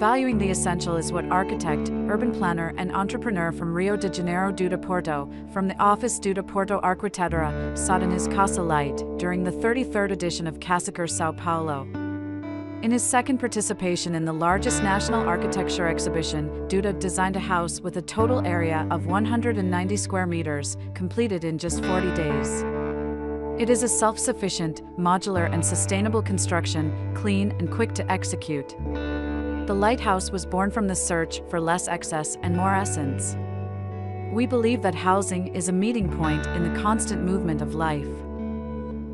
Valuing the essential is what architect, urban planner, and entrepreneur from Rio de Janeiro Duda Porto, from the office Duda Porto Arquitetura, sought in his Casa Lite during the 33rd edition of CASACOR São Paulo. In his second participation in the largest national architecture exhibition, Duda designed a house with a total area of 190 square meters, completed in just 40 days. It is a self-sufficient, modular and sustainable construction, clean and quick to execute. The lighthouse was born from the search for less excess and more essence. We believe that housing is a meeting point in the constant movement of life.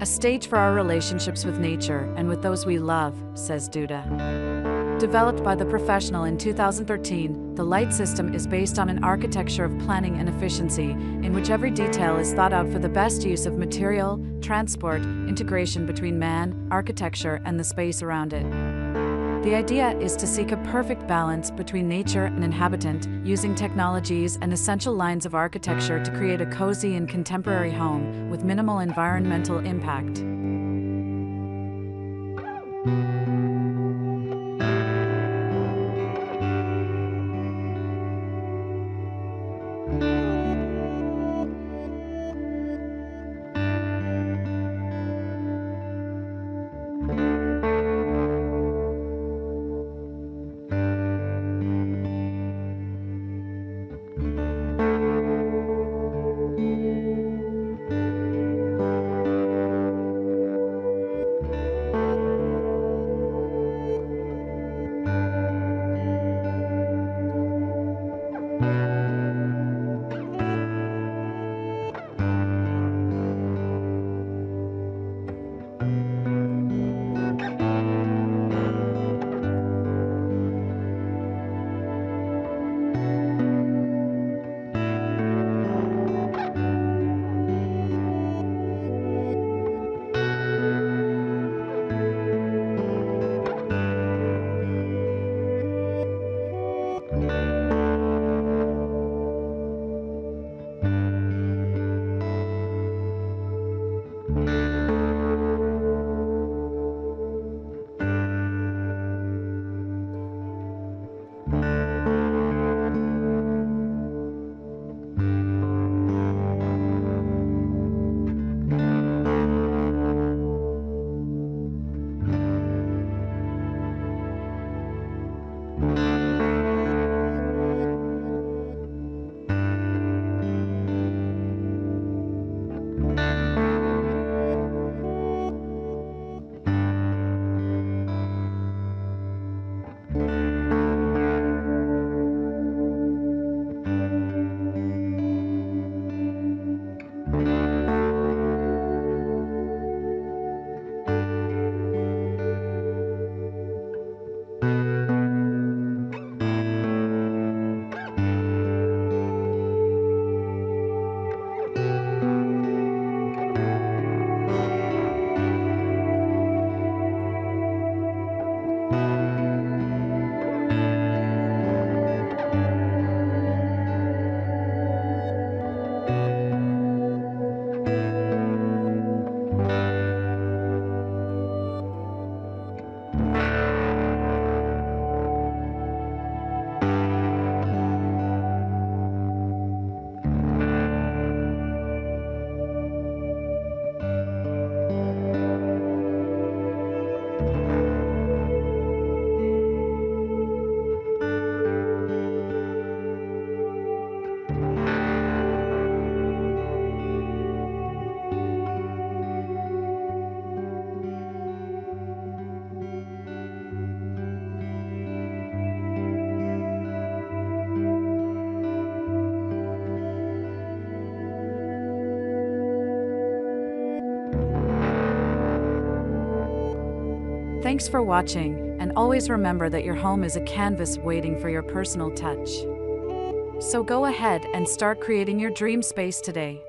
A stage for our relationships with nature and with those we love, says Duda. Developed by the professional in 2013, the light system is based on an architecture of planning and efficiency, in which every detail is thought out for the best use of material, transport, integration between man, architecture, and the space around it. The idea is to seek a perfect balance between nature and inhabitant, using technologies and essential lines of architecture to create a cozy and contemporary home with minimal environmental impact. Thanks for watching, and always remember that your home is a canvas waiting for your personal touch. So go ahead and start creating your dream space today.